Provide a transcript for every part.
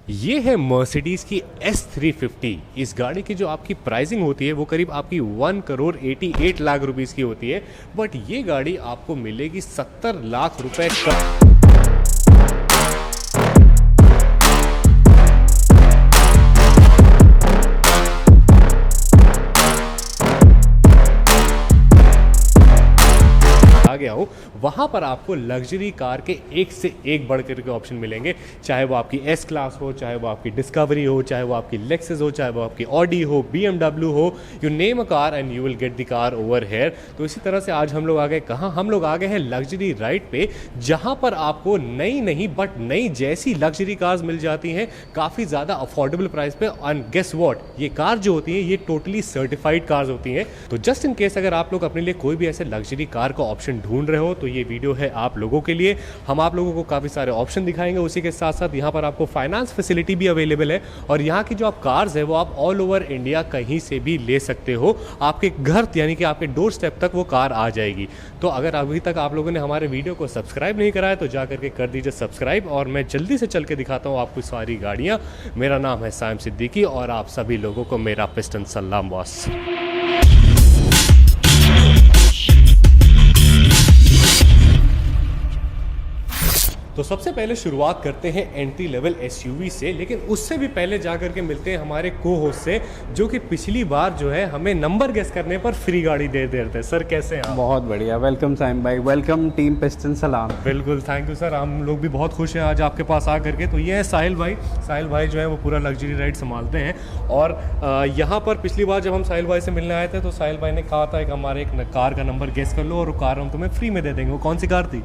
ये है मर्सिडीज़ की S350। इस गाड़ी की जो आपकी प्राइसिंग होती है वो करीब आपकी 1,88,00,000 रुपीज़ की होती है, बट ये गाड़ी आपको मिलेगी 70 लाख रुपए का। गया हूँ वहाँ पर आपको लग्जरी कार के एक से एक बढ़ कर के ऑप्शन मिलेंगे, चाहे वो आपकी एस क्लास हो, चाहे वो आपकी डिस्कवरी हो, चाहे वो आपकी लेक्सस हो, चाहे वो आपकी ऑडी हो, BMW हो, you name a car and you will get the car over here. तो इसी तरह से आज हम लोग आ गए कहाँ, हम लोग आ गए हैं लग्जरी राइड पे, जहाँ पर आपको नई नहीं बट नई जैसी लग्जरी कार्स मिल जाती हैं काफ़ी ज़्यादा अफोर्डेबल प्राइस पे। एंड गेस व्हाट, ये कार जो होती है ये टोटली सर्टिफाइड कार्स होती हैं। तो जस्ट इन केस अगर आप लोग अपने लिए कोई भी ऐसे लग्जरी कार का ऑप्शन ढूंढ रहे हो तो ये वीडियो है आप लोगों के लिए। हम आप लोगों को काफ़ी सारे ऑप्शन दिखाएंगे, उसी के साथ साथ यहाँ पर आपको फाइनेंस फैसिलिटी भी अवेलेबल है और यहाँ की जो आप कार्स है वो आप ऑल ओवर इंडिया कहीं से भी ले सकते हो, आपके घर यानी कि आपके डोर स्टेप तक वो कार आ जाएगी। तो अगर अभी तक आप लोगों ने हमारे वीडियो को सब्सक्राइब नहीं करा है तो जा करके कर दीजिए सब्सक्राइब, और मैं जल्दी से चल के दिखाता हूँ आपको सारी गाड़ियाँ। मेरा नाम है साइम सिद्दीकी और आप सभी लोगों को मेरा पिस्टन सलाम बॉस। तो सबसे पहले शुरुआत करते हैं एंट्री लेवल एसयूवी से, लेकिन उससे भी पहले जाकर के मिलते हैं हमारे को होस्ट से, जो कि पिछली बार जो है हमें नंबर गेस करने पर फ्री गाड़ी दे देते हैं। सर कैसे हैं आप? बहुत बढ़िया, वेलकम साइम भाई, वेलकम टीम पिस्टन सलाम। बिल्कुल, थैंक यू सर, हम लोग भी बहुत खुश हैं आज आपके पास आ करके। तो ये है साहिल भाई। साहिल भाई जो है वो पूरा लग्जरी राइड संभालते हैं और यहाँ पर पिछली बार जब हम साहिल भाई से मिलने आए थे तो साहिल भाई ने कहा था कि हमारे एक कार का नंबर गेस कर लो और वो कार हम तुम्हें फ्री में दे देंगे। वो कौन सी कार थी?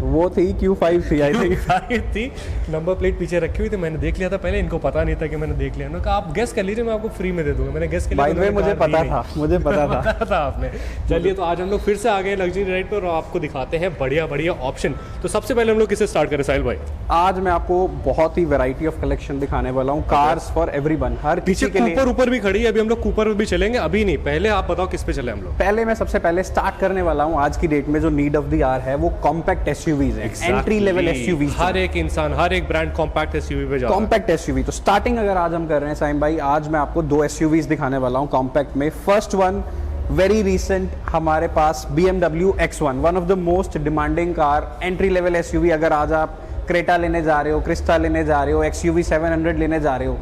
वो थी Q5 थी, आई थिंक थी। नंबर प्लेट पीछे रखी हुई थी, मैंने देख लिया था पहले, इनको पता नहीं था कि मैंने देख लिया। उन्होंने कहा आप गेस कर लीजिए, मैं आपको फ्री में दे दूंगा। मैंने गेस कर लिया, मुझे पता था, मुझे पता था आपने। चलिए, तो आज हम लोग फिर से आ गए लग्जरी राइड पर और आपको दिखाते हैं बढ़िया बढ़िया ऑप्शन। तो सबसे पहले हम लोग किससे स्टार्ट करें साहिल भाई? आज मैं आपको बहुत ही वैरायटी ऑफ कलेक्शन दिखाने वाला हूँ, कार्स फॉर एवरीवन, हर पीछे कूपर ऊपर भी खड़ी है, अभी हम लोग कूपर पर भी चलेंगे, अभी नहीं। पहले आप बताओ किस पे चले हम लोग? पहले मैं सबसे पहले स्टार्ट करने वाला हूँ आज की डेट में जो नीड ऑफ द आवर है वो कॉम्पैक्ट एसयूवीज है, एंट्री लेवल एसयूवी। हर एक इंसान, हर एक ब्रांड कॉम्पैक्ट एसयूवी पे जा रहा है। कॉम्पैक्ट एसयूवी तो स्टार्टिंग अगर आज हम कर रहे हैं साइम भाई, आज मैं आपको दो एसयूवीज दिखाने वाला हूँ कॉम्पैक्ट में। फर्स्ट वन वेरी रिसेंट हमारे पास BMW X1, one of the most demanding car, entry level SUV. अगर आज आप क्रेटा लेने जा रहे हो, क्रिस्टा लेने जा रहे हो, XUV 700 लेने जा रहे हो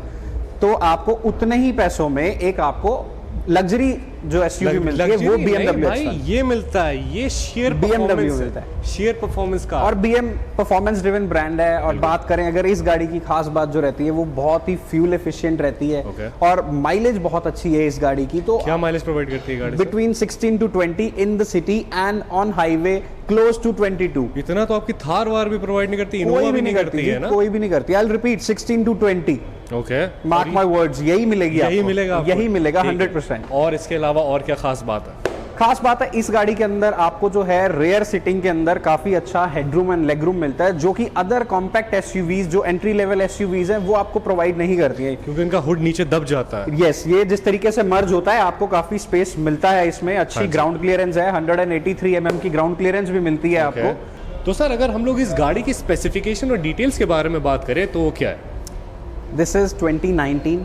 तो आपको उतने ही पैसों में एक आपको लग्जरी जो एसयूवी मिलती है वो BMW भाई ये मिलता है, ये शेयर BMW मिलता है, शेयर परफॉर्मेंस का। और BM परफॉर्मेंस ड्रिवन ब्रांड है। और बात करें अगर इस गाड़ी की खास बात जो रहती है वो बहुत ही फ्यूल एफिशिएंट रहती है और माइलेज बहुत अच्छी है इस गाड़ी की। तो क्या माइलेज प्रोवाइड करती है गाड़ी? Between 16 to 20 in the city and on highway close to 22। इतना तो आपकी थार वार भी प्रोवाइड नहीं करती, इनोवा भी नहीं करती है ना? कोई भी नहीं करती। I will repeat 16 to 20। Okay, mark my words, यही मिलेगी, यही मिलेगा, यही मिलेगा 100%। और इसके अलावा और क्या खास बात है? खास बात है इस गाड़ी के अंदर आपको जो है रेयर सीटिंग के अंदर काफी अच्छा हेडरूम एंड लेगरूम मिलता है, जो कि अदर कॉम्पैक्ट एसयूवीज जो एंट्री लेवल एसयूवीज हैं वो आपको प्रोवाइड नहीं करती है, क्योंकि इनका हुड नीचे दब जाता है। यस, ये जिस तरीके से मर्ज होता है आपको काफी स्पेस मिलता है इसमें। अच्छी ग्राउंड क्लियरेंस है, 183 mm की ग्राउंड क्लियरेंस भी मिलती है आपको। तो सर अगर हम लोग इस गाड़ी की स्पेसिफिकेशन और डिटेल्स के बारे में बात करें तो वो क्या है? This is 2019,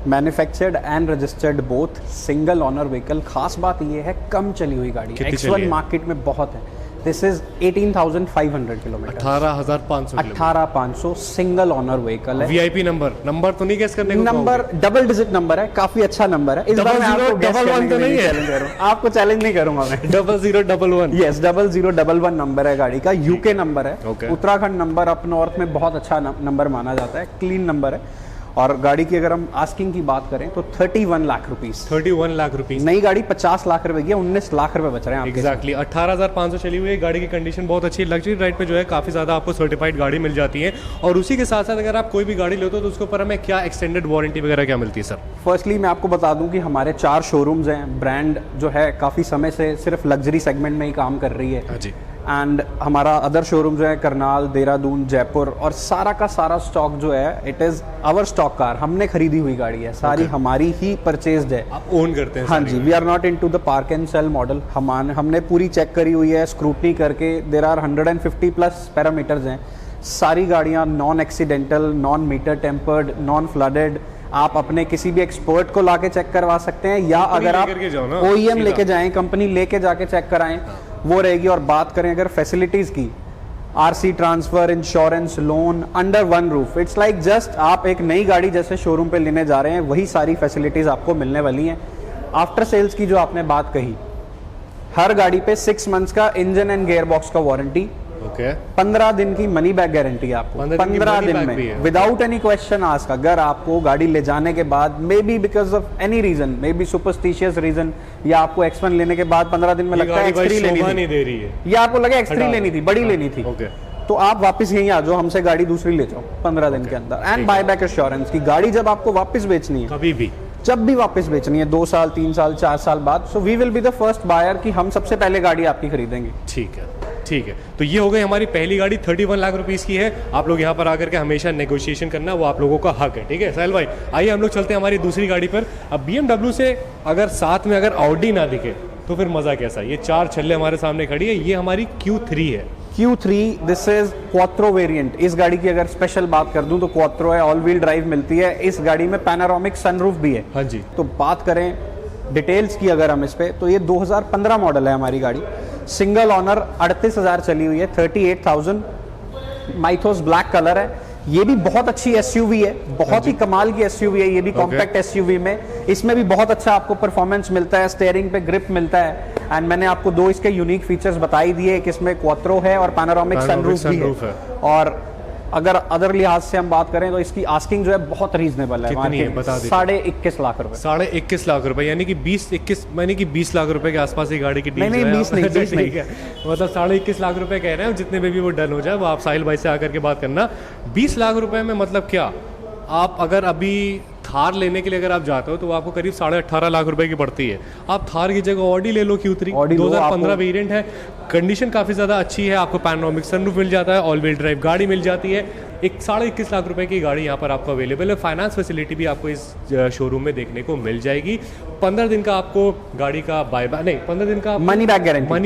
manufactured and registered both, single owner vehicle। खास बात ये है कम चली हुई गाड़ी, X1 मार्केट में बहुत है। This is 18,500 kilometre, 18,500 single owner vehicle है। VIP नंबर तो नहीं गेस करने को? नंबर डबल डिजिट नंबर है, काफी अच्छा नंबर है। इस बार मैं आपको गेस करने के लिए चैलेंज करूंगा, आपको चैलेंज नहीं करूंगा मैं। 0011। यस, 0011 नंबर है गाड़ी का, यूके नंबर है, उत्तराखंड नंबर, अप नॉर्थ में बहुत अच्छा नंबर माना जाता है, क्लीन नंबर है। और गाड़ी की अगर हम आस्किंग की बात करें तो 31 लाख रुपीस। 31 लाख रुपीस। नई गाड़ी 50 लाख रुपए की है, 19 लाख रुपए बच रहे हैं। एग्जैक्टली 18,500 चली हुई है। गाड़ी की कंडीशन बहुत अच्छी है। लग्जरी राइड पे जो है काफी ज्यादा आपको सर्टिफाइड गाड़ी मिल जाती है और उसी के साथ साथ अगर आप कोई भी गाड़ी लेते हो तो उसके ऊपर हमें क्या एक्सटेंडेड वारंटी वगैरह क्या मिलती है सर? फर्स्टली मैं आपको बता दूं कि हमारे 4 शोरूम्स हैं। ब्रांड जो है काफी समय से सिर्फ लग्जरी सेगमेंट में ही काम कर रही है जी। एंड हमारा अदर शोरूम जो है करनाल, देहरादून, जयपुर, और सारा का सारा स्टॉक जो है it is our stock car, हमने खरीदी हुई गाड़ी है, सारी हमारी ही परचेज्ड है, आप ओन करते हैं। हाँ जी, we are not into the park and sell model. हमने पूरी चेक करी हुई है, स्क्रूटनी करके। देयर आर 150 प्लस पैरामीटर्स हैं सारी गाड़ियाँ non accidental, non meter tampered, non flooded. आप अपने किसी भी एक्सपर्ट को लाके चेक करवा सकते हैं, या अगर आप लेकर के जाओ ना, OEM सीधा। लेके जाएं, कंपनी लेके जाके चेक कराएं, वो रहेगी। और बात करें अगर फैसिलिटीज़ की, RC transfer, insurance, loan, under one roof, it's like just आप एक नई गाड़ी जैसे शोरूम पे लेने जा रहे हैं, वही सारी फैसिलिटीज़ आपको मिलने वाली हैं। आफ्टर सेल्स की जो आपने बात कही, हर गाड़ी पे 6 मंथ्स का इंजन एंड गियर बॉक्स का वारंटी, ओके 15 दिन की मनी बैक गारंटी है आपको। 15 दिन में विदाउट एनी क्वेश्चन आस्क, अगर आपको गाड़ी ले जाने के बाद maybe because of any reason, maybe superstitious reason, या आपको X1 लेने के बाद 15 दिन में लगता है X3 लेनी थी, नहीं दे रही है, या आपको लगे X3 लेनी थी, बड़ी लेनी थी, ओके, तो आप वापस यहीं आ जाओ, हमसे गाड़ी दूसरी ले जाओ 15 दिन के अंदर। एंड बाय बैक एश्योरेंस की गाड़ी जब आपको वापस बेचनी है, कभी भी जब भी वापस बेचनी है, 2 साल 3 साल 4 साल बाद, so we will be the first buyer कि हम सबसे पहले गाड़ी आपकी खरीदेंगे। ठीक है, ठीक है। तो ये हो गई हमारी पहली गाड़ी, 31 लाख रुपीस की है। आप लोग यहाँ पर आकर के हमेशा नेगोशिएशन करना, वो आप लोगों का हक है, ठीक है साहिल भाई। आइए हम लोग चलते हैं हमारी दूसरी गाड़ी पर। अब BMW से अगर साथ में अगर ऑडी ना दिखे तो फिर मज़ा कैसा। ये 4 छल्ले हमारे सामने खड़ी है, ये हमारी Q3 है। Q3 this is quattro variant. इस गाड़ी की अगर स्पेशल बात कर दूं तो क्वात्रो है, ऑल व्हील ड्राइव मिलती है। इस गाड़ी में पैनारोमिक सनरूफ भी है। हाँ जी। तो बात करें डिटेल्स की अगर हम इस पे, तो ये 2015 मॉडल है हमारी गाड़ी। सिंगल ऑनर, 38,000 चली हुई है, 38,000। माइथोस ब्लैक कलर है। ये भी बहुत अच्छी SUV है, बहुत ही कमाल की SUV है। ये भी कॉम्पैक्ट SUV में, इसमें भी बहुत अच्छा आपको परफॉर्मेंस मिलता है, स्टीयरिंग पे ग्रिप मिलता है। एंड मैंने आपको 2 इसके यूनिक फीचर्स बताई दिए कि इसमें क्वात्रो है और पैनोरामिक सनरूफ भी है। और अगर अदर लिहाज से हम बात करें तो इसकी आस्किंग जो है बहुत रीजनेबल है। कितनी है बता दीजिए। 21.5 लाख रुपए। 21.5 लाख रुपए, यानी कि 20 लाख रुपए के आसपास ही गाड़ी की डील नहीं, 20 नहीं, 20 नहीं। ठीक है, मतलब 21.5 लाख रुपए कह रहे हैं। जितने में भी वो डन हो जाए, वो आप साहिल भाई से आकर के बात करना। 20 लाख रुपए में मतलब क्या, आप अगर अभी थार लेने के लिए अगर आप जाते हो तो वो आपको करीब 18.5 लाख रुपए की पड़ती है। आप थार की जगह ऑडी ले लो, Q3 2015 वेरिएंट है, कंडीशन काफ़ी ज़्यादा अच्छी है। आपको पैनोरामिक सनरूफ मिल जाता है, ऑल व्हील ड्राइव गाड़ी मिल जाती है। 21.5 लाख रुपए की गाड़ी यहाँ पर आपको अवेलेबल है। फाइनेंस फैसिलिटी भी आपको इस शोरूम में देखने को मिल जाएगी। 15 दिन का आपको गाड़ी का बायबैक नहीं, 15 दिन का मनी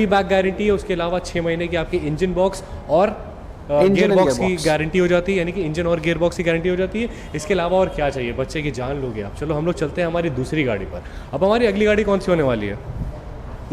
बैक गारंटी है। उसके अलावा 6 महीने की आपकी इंजन बॉक्स और गियर बॉक्स की गारंटी हो जाती है, यानी कि इंजन और गियर बॉक्स की गारंटी हो जाती है। इसके अलावा और क्या चाहिए, बच्चे की जान लोगे आप। चलो हम लोग चलते हैं हमारी दूसरी गाड़ी पर। अब हमारी अगली गाड़ी कौन सी होने वाली है?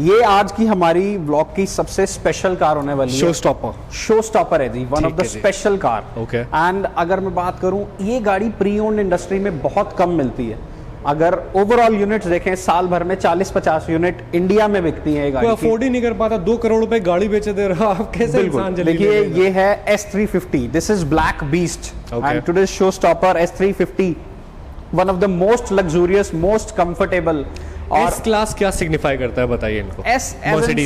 ये आज की हमारी ब्लॉग की सबसे स्पेशल कार होने वाली है। शो स्टॉपर है जी, one of the special car. Okay. And अगर मैं बात करूं, ये गाड़ी प्री ओन्ड इंडस्ट्री में बहुत कम मिलती है। अगर ओवरऑल यूनिट्स देखें, साल भर में 40-50 यूनिट इंडिया में बिकती है। कोई अफोर्ड ही नहीं कर पाता, 2 करोड़ रुपए गाड़ी बेचे दे रहा, आप कैसे इंसान जल्दी। देखिए ये है S350, this is black beast and today show stopper S350, one of the most luxurious, most comfortable. और एस क्लास क्या सिग्निफाई करता है बताइए इनको? एस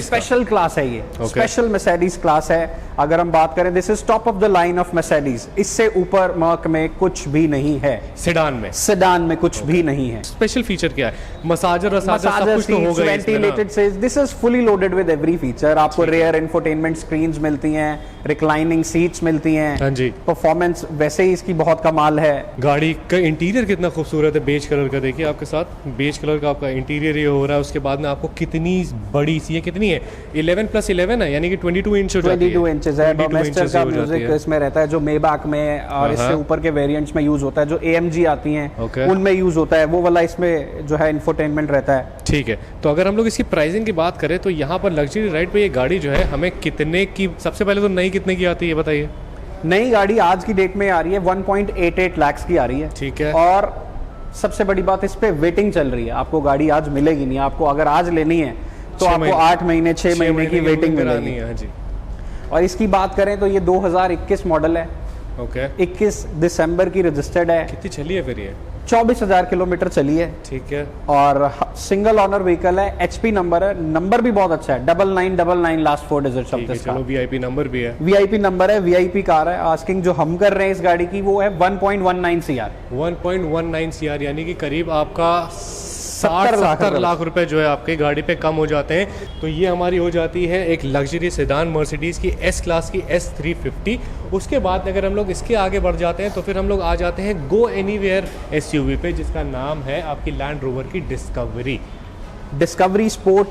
स्पेशल क्लास है, ये स्पेशल मर्सिडीज क्लास है। अगर हम बात करें, this is top of the line of Mercedes. इससे ऊपर मर्क में कुछ भी नहीं है। सेडान में कुछ भी नहीं है। स्पेशल फीचर क्या है? मसाजर सब कुछ तो होगा, ventilated seats, this is fully loaded with every feature. आपको रेयर इंफोटेनमेंट स्क्रीन्स मिलती हैं, रिक्लाइनिंग सीट्स मिलती हैं। हाँ जी। परफॉर्मेंस वैसे ही इसकी बहुत कमाल है। गाड़ी का इंटीरियर कितना खूबसूरत है, बेज कलर का। देखिए आपके साथ बेज कलर का आपका इंटीरियर ये हो रहा है। उसके बाद में आपको कितनी बड़ी सी है, कितनी है, 11+11 है, यानी कि 22 इंच हो जाती है। 22 इंचेस है। डोमेस्टर का म्यूजिक इसमें रहता है, जो मेबाक में और इससे ऊपर के वेरिएंट्स में यूज होता है। जो AMG आती हैं उनमें यूज होता है, वो वाला इसमें जो है इंफोटेनमेंट रहता है। ठीक है। तो अगर हम लोग इसकी प्राइसिंग की बात करें तो यहाँ पर लग्जरी राइड पे ये गाड़ी जो है हमें कितने की, सबसे पहले तो नई कितने की आती है बताइए? नई गाड़ी आज की डेट में आ रही है 1.88 लाख की आ रही है। ठीक है। और सबसे बड़ी बात, इस पे वेटिंग चल रही है। आपको गाड़ी आज मिलेगी नहीं। आपको अगर आज लेनी है तो आपको 8 महीने 6 महीने की वेटिंग मिलेगी। हाँ जी। और इसकी बात करें तो ये 2021 मॉडल है। ओके। 21 दिसंबर की रजिस्टर्ड है। कितनी चली है फिर ये? 24,000 किलोमीटर चली है। ठीक है। और सिंगल ऑनर व्हीकल है, HP नंबर है। नंबर भी बहुत अच्छा है, 9999 last 4 digit of this car. चलो VIP नंबर भी है। VIP नंबर है, VIP कार है। आस्किंग जो हम कर रहे हैं इस गाड़ी की वो है 1.19 CR। 1.19 CR, यानी कि करीब आपका 70 लाख रुपए जो है आपकी गाड़ी पे कम हो जाते हैं। तो ये हमारी हो जाती है एक लग्जरी सेडान मर्सिडीज की S क्लास की S350। उसके बाद अगर हम लोग इसके आगे बढ़ जाते हैं तो फिर हम लोग आ जाते हैं गो एनीवेयर SUV पे, जिसका नाम है आपकी लैंड रोवर की discovery sport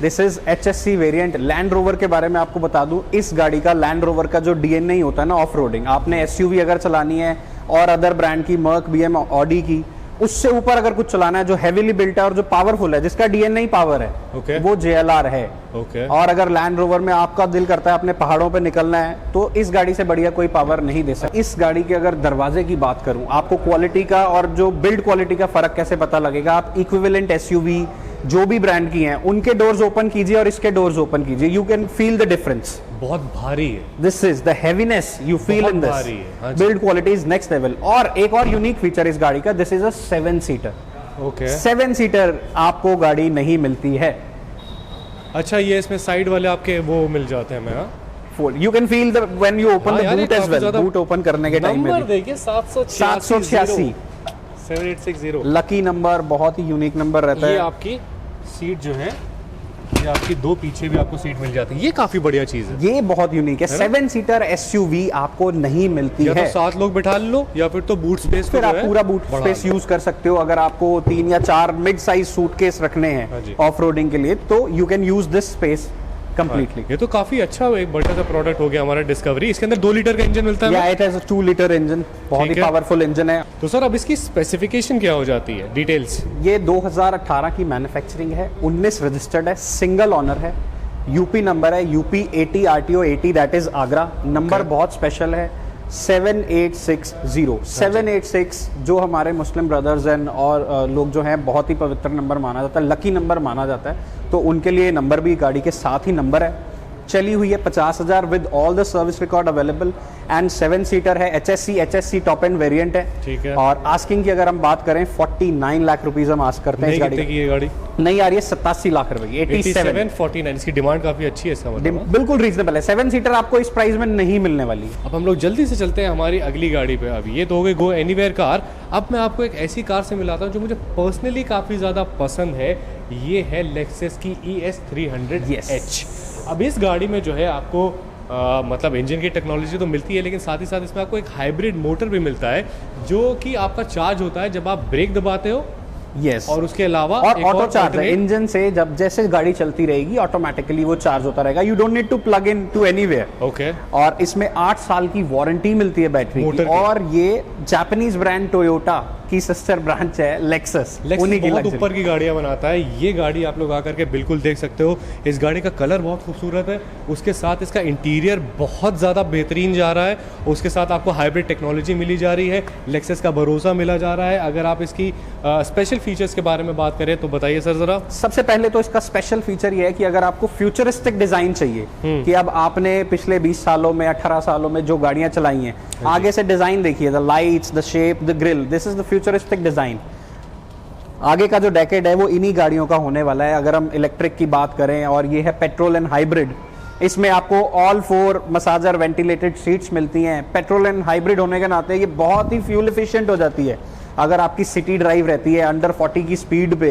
this is HSC variant. Land rover के बारे में आपको बता दूं, इस गाड़ी का, लैंड रोवर का जो DNA ही होता है ना ऑफ रोडिंग, आपने SUV अगर चलानी है और अदर ब्रांड की, मर्क, BM, ऑडी की, उससे ऊपर अगर कुछ चलाना है जो हेवीली बिल्ट है और जो पावरफुल है, जिसका DNA ही पावर है, Okay. वो JLR है। Okay. और अगर लैंड रोवर में आपका दिल करता है अपने पहाड़ों पे निकलना है, तो इस गाड़ी से बढ़िया कोई पावर नहीं दे सकता। इस गाड़ी के अगर दरवाजे की बात करूं, आपको क्वालिटी का और जो बिल्ड क्वालिटी का फर्क कैसे पता लगेगा, आप इक्विवेलेंट SUV जो भी ब्रांड की हैं उनके डोर्स ओपन कीजिए और इसके डोर्स ओपन कीजिए, you can feel the difference. बहुत भारी है, this is the heaviness you feel बहुत इन दिस, भारी है, हाँ जी। Build quality is next level. और एक और यूनिक फीचर इस गाड़ी का, this is a 7 seater. Okay 7 seater आपको गाड़ी नहीं मिलती है। अच्छा, ये इसमें साइड वाले आपके वो मिल जाते हैं हमें? You can feel the when you open हाँ द यार, ये बूट एज काफी वेल, ज्यादा बूट ओपन करने के टाइम में नंबर भी। देखिए 786 7860। लकी नंबर, बहुत ही यूनिक नंबर रहता ये है। आपकी सीट जो है, ये आपकी 2 पीछे भी आपको सीट मिल जाती है, ये काफी बढ़िया चीज है। ये बहुत यूनिक है। 7 सीटर SUV आपको नहीं मिलती या है। तो 7 लोग बिठा लो या फिर तो बूट स्पेस फिर आप पूरा बूट स्पेस यूज कर सकते हो। अगर आपको 3 या 4 मिड साइज सूटकेस रखने हाँ जी। हैं ऑफ रोडिंग के लिए, तो you can use this space completely. ये तो काफी अच्छा एक बड़ा सा प्रोडक्ट हो गया हमारा डिस्कवरी। इसके अंदर 2 लीटर का इंजन मिलता है या हमें? It has a 2 litre engine, बहुत ठीक ही है। पावरफुल इंजन है। तो सर अब इसकी स्पेसिफिकेशन क्या हो जाती है, डिटेल्स? ये 2018 की मैन्युफैक्चरिंग है, 19 रजिस्टर्ड है, सिंगल ऑनर है, यूपी नंबर है, UP 80 RTO 80, that is Agra. Number बहुत स्पेशल है, 7860। 786 जो हमारे मुस्लिम ब्रदर्स एंड और लोग जो हैं, बहुत ही पवित्र नंबर माना जाता है, लकी नंबर माना जाता है, तो उनके लिए नंबर भी गाड़ी के साथ ही नंबर है। चली हुई है 50,000 with all the service record available and 7 seater है। HSC टॉप एंड वेरिएंट है। ठीक है। और आस्किंग की अगर हम बात करें, 49 लाख रुपीज हम आस्क करते हैं इस नहीं गाड़ी कितने की। की ये गाड़ी? नहीं आ रही है 87 लाख रुपए की, 87। 8749। इसकी डिमांड काफी अच्छी है इसका मतलब। बिल्कुल रीजनेबल है। 7 सीटर आपको इस प्राइस में नहीं मिलने वाली। अब हम लोग जल्दी से चलते हैं हमारी अगली गाड़ी पे। अभी ये तो हो गई गो एनीवेयर कार। अब मैं आपको एक ऐसी कार से मिलाता हूँ जो मुझे पर्सनली काफ़ी ज़्यादा पसंद है। ये है लेक्सस की ES 300H। अब इस गाड़ी में जो है आपको मतलब इंजन की टेक्नोलॉजी तो मिलती है, लेकिन साथ ही साथ इसमें आपको एक हाइब्रिड मोटर भी मिलता है जो कि आपका चार्ज होता है जब आप ब्रेक दबाते हो। यस। और उसके अलावा और एक ऑटो चार्ज है, alternate- इंजन से जब जैसे गाड़ी चलती रहेगी ऑटोमेटिकली वो चार्ज होता रहेगा। You don't need to plug in to anywhere. Okay. और इसमें 8 साल की वारंटी मिलती है बैटरी की। मोटर की। और ये जापानीज ब्रांड टोयोटा की सिस्टर ब्रांच है लेक्सस, उन्हीं की बहुत luxury। ऊपर की गाड़ियां बनाता है। ये गाड़ी आप लोग आकर के बिल्कुल देख सकते हो। इस गाड़ी का कलर बहुत खूबसूरत है, उसके साथ इसका इंटीरियर बहुत ज़्यादा बेहतरीन जा रहा है, उसके साथ आपको हाइब्रिड टेक्नोलॉजी मिली जा रही है, लेक्सस का भरोसा मिला जा रहा है। अगर आप इसकी स्पेशल फीचर्स के बारे में बात करें तो बताइए सर ज़रा। सबसे पहले तो इसका स्पेशल फीचर ये है कि अगर आपको फ्यूचरिस्टिक डिजाइन चाहिए, कि अब आपने पिछले 20 सालों में 18 सालों में जो गाड़ियां चलाई हैं, आगे से डिजाइन देखिए, the lights, the shape, the grill, this is the futuristic design. आगे का जो डेकेड है वो इन्हीं गाड़ियों का होने वाला है। अगर हम इलेक्ट्रिक की बात करें, और ये है पेट्रोल एंड हाइब्रिड, इसमें आपको ऑल 4 मसाजर वेंटिलेटेड सीट्स मिलती हैं। पेट्रोल एंड हाइब्रिड होने के नाते ये बहुत ही फ्यूल एफिशिएंट हो जाती है। अगर आपकी सिटी ड्राइव रहती है अंडर 40 की स्पीड पे,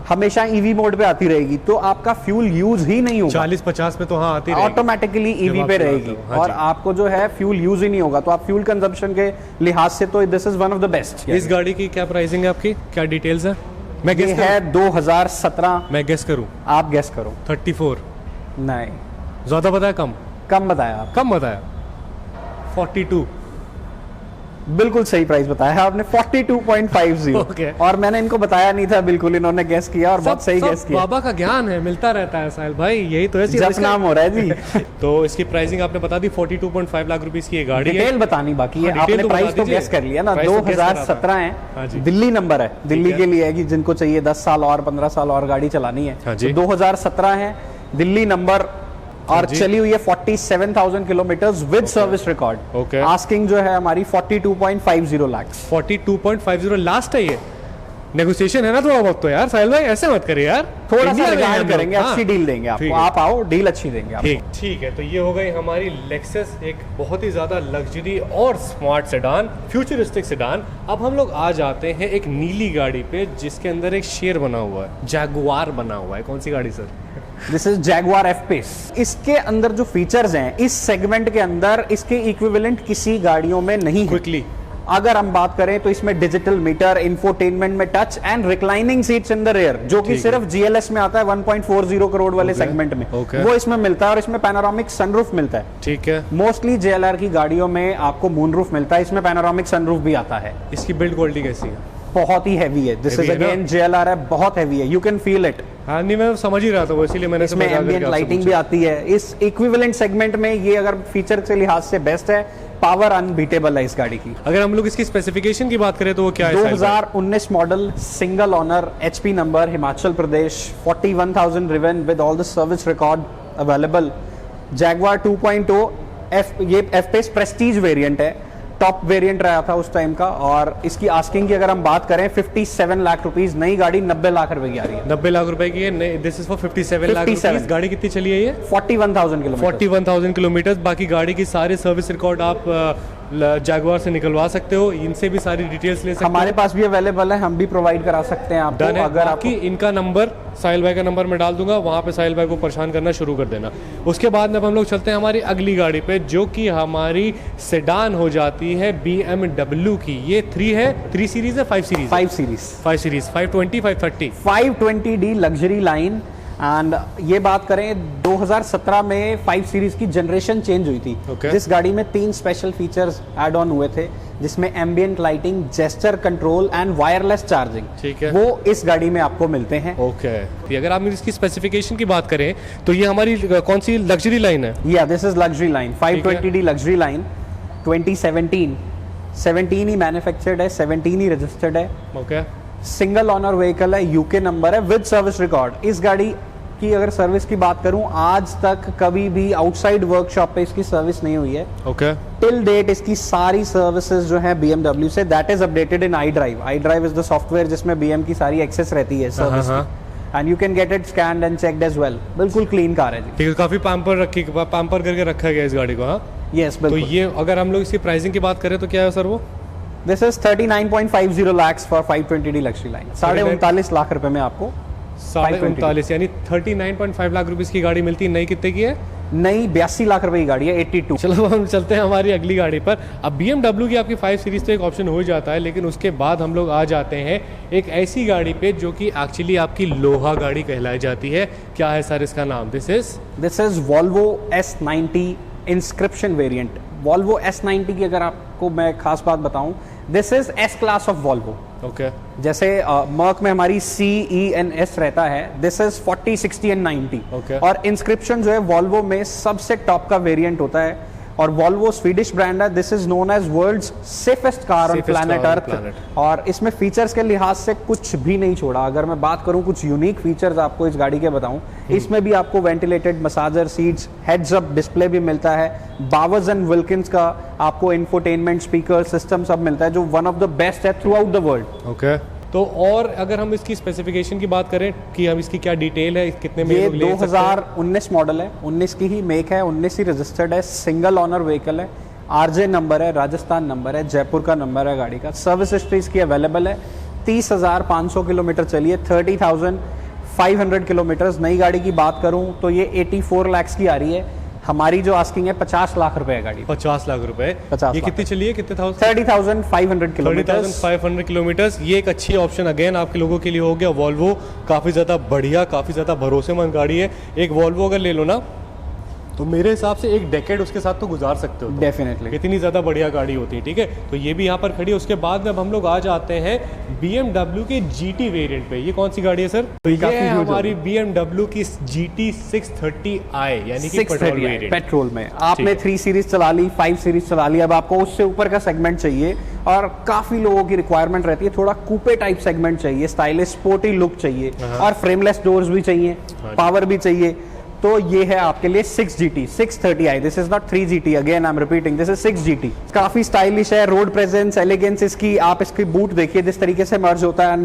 हमेशा ईवी मोड पे आती रहेगी, तो आपका फ्यूल यूज ही नहीं होगा। 40-50 में तो हाँ आती रहेगी, ऑटोमेटिकली ईवी जब पे आप रहेगी। चलाते हो, हाँ और जी। आपको जो है फ्यूल यूज ही नहीं होगा, तो आप फ्यूल कंजम्पशन के लिहाज से तो this is one of the best. इस गाड़ी की क्या प्राइसिंग है आपकी, क्या डिटेल्स है? मैं ये गेस है 2017। मैं गेस करूं आप गेस करो। 34। नहीं, ज़्यादा बताया कम? कम बताया आप। कम बताया 42। बिल्कुल सही प्राइस बताया आपने, 42.50। Okay. और मैंने इनको बताया नहीं था बिल्कुल, इन्होंने गेस किया और बहुत सही गेस किया। बाबा का ज्ञान है, मिलता रहता है साहिल भाई, यही तो है जब नाम हो रहा है जी। तो इसकी प्राइसिंग आपने बता दी, 42.5 लाख रुपीस की ये गाड़ी है। डिटेल बतानी बाकी है। हाँ, डिटेल आपने तो प्राइस बता तो दीजिए। गेस कर लिया ना। प्राइस तो guess करा था। 2017 हाँ है, जी। दिल्ली नंबर है, दिल्ली है। के लिए है कि जिनको चाहिए 10 साल और 15 साल और गाड़ी चलानी है। हाँ जी। तो 2017 है, दिल्ली नंबर, और जी। चली हुई है 47,000 kilometres with service record. Okay. Asking जो है हमारी 42.50 लाख। 42.50 लास्ट है ये। नेगोशिएशन है ना थोड़ा बहुत तो यार साहिल भाई, ऐसे मत करिए यार। थोड़ा इंडिया सा में रिगार्ड हम लोग, करेंगे, हाँ। अच्छी डील देंगे ठीक आपको। है। आप आओ, डील अच्छी देंगे आपको। ठीक है। तो ये हो गई हमारी लेक्सस, एक बहुत ही ज़्यादा लग्जरी और स्मार्ट सेडान, फ्यूचरिस्टिक सेडान। अब हम लोग आ जाते हैं एक नीली गाड़ी पे जिसके अंदर एक शेर बना हुआ है, जैगुआर बना हुआ है। कौन सी गाड़ी sir? This is Jaguar F-Pace। इसके अंदर जो फीचर्स हैं इस सेगमेंट के अंदर, इसके इक्विवेलेंट किसी गाड़ियों में नहीं है। क्विकली अगर हम बात करें तो इसमें डिजिटल मीटर, इंफोटेनमेंट में touch and reclining seats in the rear, जो कि सिर्फ GLS में आता है 1.40 करोड़ वाले सेगमेंट में, वो इसमें मिलता है। और इसमें पैनोरामिक सनरूफ मिलता है। ठीक है। मोस्टली JLR की गाड़ियों में आपको मूनरूफ मिलता है, इसमें पैनोरामिक सनरूफ भी आता है। इसकी बिल्ड क्वालिटी कैसी है? बहुत ही हैवी है। दिस इज अगेन JLR है, बहुत हैवी है, यू कैन फील इट। हाँ नहीं, मैं समझ ही रहा था वो, इसीलिए मैंने इसमें एम्बिएंट लाइटिंग भी आती है। इस इक्विवेलेंट सेगमेंट में ये अगर फीचर के लिहाज से बेस्ट है, पावर अनबीटेबल है इस गाड़ी की। अगर हम लोग इसकी स्पेसिफिकेशन की बात करें तो वो क्या है? 2019 model, single owner, HP number, Himachal Pradesh, 41,000 driven with all the service record available. Jaguar 2.0 ये F-Pace प्रेस्टीज वेरिएंट है, टॉप वेरिएंट रहा था उस टाइम का। और इसकी आस्किंग की अगर हम बात करें 57 लाख रुपीस, नई गाड़ी 90 लाख रुपए की आ रही है। 90 लाख रुपए की है। This is for 57 lakh rupees. गाड़ी कितनी चली है ये? 41,000 किलोमीटर। 41,000 किलोमीटर। बाकी गाड़ी की सारे सर्विस रिकॉर्ड आप जैगवार से निकलवा सकते हो, इनसे भी सारी डिटेल्स ले सकते हो। हमारे पास भी अवेलेबल है, हम भी प्रोवाइड करा सकते हैं आपको। अगर आपकी इनका नंबर साहिल भाई का नंबर मैं डाल दूंगा, वहां पे साहिल भाई को परेशान करना शुरू कर देना। उसके बाद में अब हम लोग चलते हैं हमारी अगली गाड़ी पे, जो कि हमारी सेडान हो जाती है BMW की। ये 3 है, 3 सीरीज है, 5 series? 5 series. 5 series, 520, 530, 520D luxury line. And ये बात करें 2017 में 5 सीरीज की जनरेशन चेंज हुई थी। जिस गाड़ी में 3 स्पेशल फीचर्स ऐड ऑन हुए थे, जिसमें ambient lighting, gesture control and wireless charging. ठीक है। वो इस गाड़ी में आपको मिलते हैं। ओके। अगर आप इसकी स्पेसिफिकेशन की बात करें तो ये हमारी कौन सी लग्जरी लाइन है? या this is luxury line, 520D luxury line, 2017 he manufactured है, 17 ही रजिस्टर्ड है। ओके। सिंगल ओनर व्हीकल है, यूके नंबर है विद सर्विस रिकॉर्ड। इस गाड़ी की अगर सर्विस की बात करूं, आज तक कभी भी आउटसाइड वर्कशॉप पे इसकी सर्विस नहीं हुई है। ओके। टिल डेट इसकी सारी सर्विसेज जो है BMW से, that is updated in iDrive। iDrive is the software जिसमें BM की सारी एक्सेस रहती है सर्विस की, and you can get it scanned and checked as well. बिल्कुल क्लीन कार है जी। ठीक है। काफी पैम्पर करके रखा गया इस गाड़ी को। हाँ यस बिल्कुल। तो ये अगर हम लोग इसकी प्राइसिंग की बात करें तो क्या है सर वो? This is 39.50 lakhs for 520D luxury line. 39.5 lakh रुपए में आपको 39.5 यानी 39.5 लाख रुपीस की गाड़ी मिलती है। नई कितने की है? नई 82 लाख रुपए की गाड़ी है, 82। चलो हम चलते हैं हमारी अगली गाड़ी पर। अब BMW की आपकी 5 सीरीज तो एक ऑप्शन हो जाता है, लेकिन उसके बाद हम लोग आ जाते हैं एक ऐसी गाड़ी पे जो कि एक्चुअली आपकी लोहा गाड़ी कहलाई जाती है। क्या है सर इसका नाम? This is Volvo S90 inscription variant. Volvo S90 की अगर आपको मैं खास बात बताऊं, this is S class of Volvo। Okay. जैसे मर्क में हमारी C, E and S रहता है, दिस इज 40, 60 and 90। Okay. और इंस्क्रिप्शन जो है Volvo में सबसे टॉप का वेरिएंट होता है। और Volvo स्वीडिश ब्रांड है। This is known as world's safest car on planet earth. और इसमें फीचर्स के लिहाज से कुछ भी नहीं छोड़ा। अगर मैं बात करूं कुछ यूनिक फीचर्स आपको इस गाड़ी के बताऊं, इसमें भी आपको ventilated massager seats, heads up display भी मिलता है, बावर्स एंड विल्किंस का आपको इंफोटेनमेंट स्पीकर सिस्टम सब मिलता है, जो वन ऑफ द बेस्ट है through out the world. Okay. तो और अगर हम इसकी स्पेसिफिकेशन की बात करें कि हम इसकी क्या डिटेल है, कितने में ये लोग ले सकते हैं? 2019 मॉडल है, 19 की ही मेक है, 19 ही रजिस्टर्ड है, सिंगल ओनर व्हीकल है, RJ नंबर है, राजस्थान नंबर है, जयपुर का नंबर है गाड़ी का। सर्विस हिस्ट्री इसकी अवेलेबल है। 30,500 किलोमीटर चली है, 30,500 किलोमीटर। नई गाड़ी की बात करूं तो ये 84 lakhs की आ रही है। हमारी जो आस्किंग है 50 लाख रुपए है गाड़ी। 50 लाख रुपए। 50 ये लाख। कितनी चली है? कितने 30,500 किलोमीटर। 30,500 किलोमीटर। ये एक अच्छी ऑप्शन अगेन आपके लोगों के लिए हो गया। वॉल्वो काफ़ी ज़्यादा बढ़िया, काफ़ी ज़्यादा भरोसेमंद गाड़ी है। एक वॉल्वो अगर ले लो ना तो मेरे हिसाब से एक डेकेड उसके साथ तो गुजार सकते हो। डेफिनेटली। इतनी ज़्यादा बढ़िया गाड़ी होती है। ठीक है, तो ये भी यहाँ पर खड़ी है। उसके बाद में अब हम लोग आ जाते हैं BMW के GT वेरिएंट पे। ये कौन सी गाड़ी है सर? तो ये है हमारी BMW की GT 630i, यानी कि पेट्रोल वेरिएंट। पेट्रोल में आपने 3 सीरीज चला ली, 5 सीरीज चला ली, अब आपको उससे ऊपर का सेगमेंट चाहिए। और काफी लोगों की रिक्वायरमेंट रहती है, थोड़ा कूपे टाइप सेगमेंट चाहिए, स्टाइलिश स्पोर्टी लुक चाहिए, और फ्रेमलेस डोर्स भी चाहिए, पावर भी चाहिए। तो ये है आपके लिए 6GT 630i। This is not 3GT, again I am repeating, this is 6GT। काफी स्टाइलिश है, रोड प्रेजेंस, एलिगेंस इसकी। आप इसकी बूट देखिए जिस तरीके से मर्ज होता है,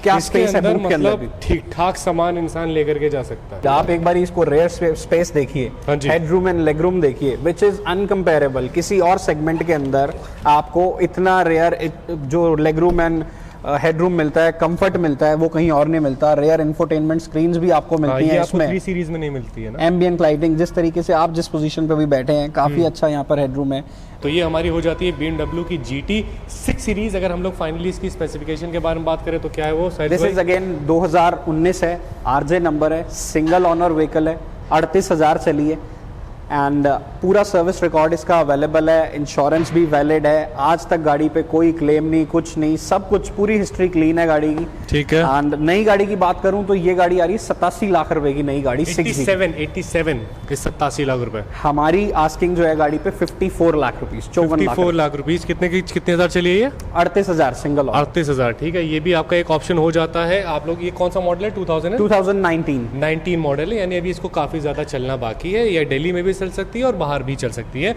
क्या स्पेस है बूट के अंदर। ठीक ठाक सामान इंसान लेकर के जा सकता है। आप एक बार इसको रेयर स्पेस देखिए, हेडरूम एंड लेगरूम देखिए, विच इज अनकंपेरेबल। किसी और सेगमेंट के अंदर आपको इतना रेयर जो लेगरूम एंड हेडरूम मिलता है, कंफर्ट मिलता है, वो कहीं और नहीं मिलता। रेयर इंफोटेनमेंट स्क्रीन्स भी आपको मिलती हैं इसमें। 3 सीरीज में नहीं मिलती है ना। एम्बिएंट लाइटिंग, जिस तरीके से आप जिस पोजीशन पे भी बैठे हैं, काफी अच्छा यहाँ पर हेडरूम है। तो ये हमारी हो जाती है BMW की GT 6 सीरीज। अगर हम लोग फाइनली इसकी स्पेसिफिकेशन के बारे में बात करें तो क्या है वो साइड? दिस इज अगेन 2019 है, RJ नंबर है, सिंगल ऑनर व्हीकल है, 38,000 चली है एंड पूरा सर्विस रिकॉर्ड इसका अवेलेबल है, इंश्योरेंस भी वैलिड है, आज तक गाड़ी पे कोई क्लेम नहीं, कुछ नहीं, सब कुछ, पूरी हिस्ट्री क्लीन है गाड़ी की। ठीक है। एंड नई गाड़ी की बात करूं तो ये गाड़ी आ रही है 87 लाख रुपए की नई गाड़ी। 87 के 87 लाख रुपए। हमारी आस्किंग जो है गाड़ी पे 54 लाख रुपीज, 54 लाख रुपीज। कितने हजार चली है ये? 38,000 सिंगल। 38,000, ठीक है। ये भी आपका एक ऑप्शन हो जाता है। आप लोग, ये कौन सा मॉडल है? 2019 मॉडल है, यानी अभी इसको काफी ज्यादा चलना बाकी है। ये दिल्ली में भी चल सकती है और बाहर भी चल सकती है।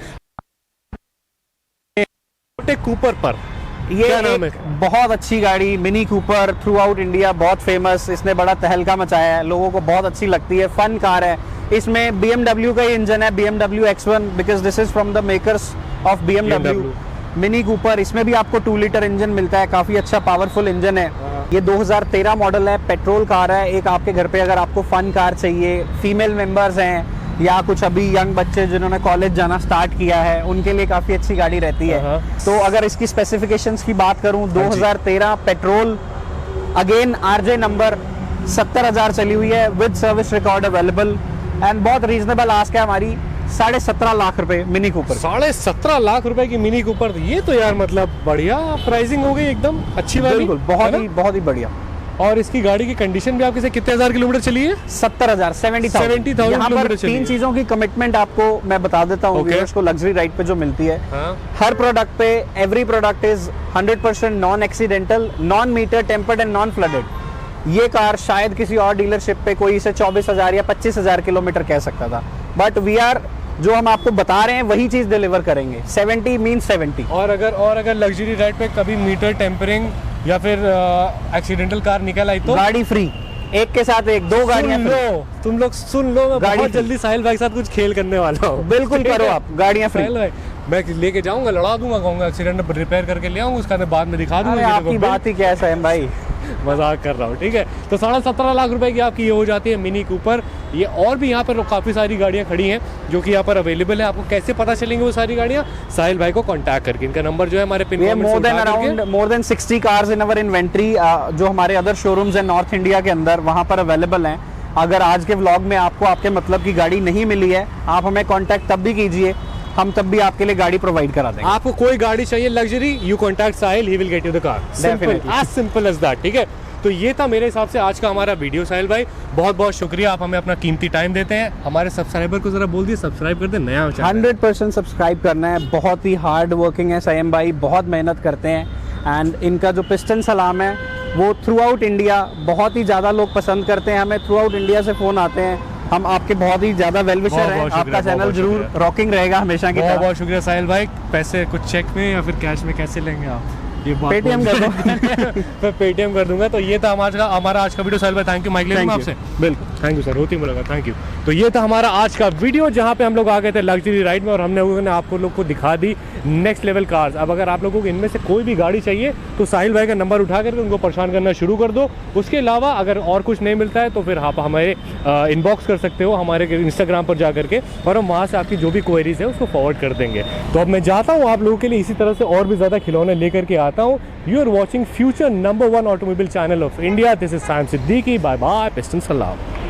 कूपर पर ये क्या नाम है? बहुत अच्छी गाड़ी, mini Cooper, through out India बहुत फेमस, इसने बड़ा तहलका मचाया है, लोगों को बहुत अच्छी लगती है, फन कार है। इसमें BMW का ही इंजन है, BMW X1, because this is from the makers of BMW। Mini Cooper, इसमें भी आपको 2 लीटर इंजन मिलता है, काफी अच्छा पावरफुल इंजन है। ये 2013 मॉडल है, पेट्रोल कार है। एक आपके घर पे अगर आपको फन कार चाहिए, फीमेल मेंबर्स हैं या कुछ अभी यंग बच्चे जिन्होंने कॉलेज जाना स्टार्ट किया है, उनके लिए काफी अच्छी गाड़ी रहती है। तो अगर इसकी स्पेसिफिकेशंस की बात करूं, 2013 पेट्रोल, अगेन RJ नंबर, 70,000 चली हुई है, with service record available and बहुत रीजनेबल आस्क है हमारी, 17.5 लाख रुपए मिनी कूपर। 17.5 लाख रुपए की मिनी कूपर, ये तो यार मतलब बढ़िया प्राइसिंग हो गई, एकदम अच्छी वाली। बिल्कुल, बहुत ही बढ़िया। और इसकी गाड़ी की कंडीशन भी आपके से कितने हजार किलोमीटर चली है? 70,000, 70,000 यहाँ पर 3 चीजों की कमिटमेंट आपको मैं बता देता हूँ व्यूअर्स को लग्जरी राइड पे जो मिलती है। हर प्रोडक्ट पे every product is 100% non accidental, non meter tampered and non flooded. ये कार शायद किसी और डीलरशिप पे कोई इसे 24,000 या 25,000 किलोमीटर कह सकता था, बट वी आर, जो हम आपको बता रहे हैं वही चीज डिलीवर करेंगे। 70 मीन्स 70। और अगर लग्जरी राइड पे कभी मीटर टेम्परिंग या फिर एक्सीडेंटल कार निकल आई तो गाड़ी फ्री, एक के साथ एक, 2 गाड़ियां फ्री। तुम लोग सुन लो, मैं गाड़ी बहुत जल्दी साहिल भाई के साथ कुछ खेल करने वाला हूँ। बिल्कुल करो आप, गाड़ियां फ्री। मैं लेके जाऊंगा, लड़ा दूंगा, कहूंगा एक्सीडेंट रिपेयर करके ले आऊंगा, उसका बाद में दिखा दूंगा। आपकी बात ही क्या है सैम भाई, मजाक कर रहा हूँ, ठीक है। तो 17.5 लाख रुपए की आपकी ये हो जाती है मिनी कूपर। ये और भी यहाँ पर काफ़ी सारी गाड़ियाँ खड़ी हैं जो कि यहाँ पर अवेलेबल है। आपको कैसे पता चलेंगे वो सारी गाड़ियाँ? साहिल भाई को कांटेक्ट करके। इनका नंबर जो है हमारे पिन मोर देन 60 कार्स इन अवर इन्वेंट्री, जो हमारे अदर शोरूम्स हैं नॉर्थ इंडिया के अंदर, वहाँ पर अवेलेबल हैं। अगर आज के व्लॉग में आपको आपके मतलब की गाड़ी नहीं मिली है, आप हमें कॉन्टैक्ट तब भी कीजिए, हम तब भी आपके लिए गाड़ी प्रोवाइड करा देंगे। आपको कोई गाड़ी चाहिए luxury, you contact Sahil, he will get you the car. Simple, as simple as that, ठीक है। तो ये था मेरे हिसाब से आज का हमारा वीडियो। साहिल भाई बहुत बहुत शुक्रिया, आप हमें अपना कीमती टाइम देते हैं। हमारे सब्सक्राइबर को जरा बोल दिए सब्सक्राइब कर दे, नया 100% सब्सक्राइब करना है। बहुत ही हार्ड वर्किंग है सैम भाई, बहुत मेहनत करते हैं एंड इनका जो पिस्टन सलाम है वो थ्रू आउट इंडिया बहुत ही ज़्यादा लोग पसंद करते हैं। हमें थ्रू आउट इंडिया से फ़ोन आते हैं, हम आपके बहुत ही ज़्यादा वेल विशर हैं। आपका चैनल जरूर रॉकिंग रहेगा हमेशा की तरह। बहुत शुक्रिया साहिल भाई। पैसे कुछ चेक में या फिर कैश में कैसे लेंगे आप? पेटीएम कर दो। मैं पेटीएम कर दूंगा। तो ये था हमारा आज का वीडियो। साहिल भाई थैंक यू, माइक ले लूंगा आपसे। बिल्कुल, थैंक यू सर, होती मुलाकात, थैंक यू। तो ये था हमारा आज का वीडियो जहाँ पे हम लोग आ गए थे लग्जरी राइड में और हमने आपको लोग को दिखा दी नेक्स्ट लेवल कार्स। अब अगर आप लोगों को इनमें से कोई भी गाड़ी चाहिए तो साहिल भाई का नंबर उठा करके उनको परेशान करना शुरू कर दो। उसके अलावा अगर और कुछ नहीं मिलता है तो फिर आप हमारे इनबॉक्स कर सकते हो हमारे इंस्टाग्राम पर जा करके, और हम वहाँ से आपकी जो भी क्वेरीज है उसको फॉरवर्ड कर देंगे। तो अब मैं जाता हूँ, आप लोगों के लिए इसी तरह से और भी ज़्यादा खिलौने लेकर के आता हूँ। You are watching future number 1 automobile channel of India. This is Sam Siddiqui. Bye bye, piston सलाम।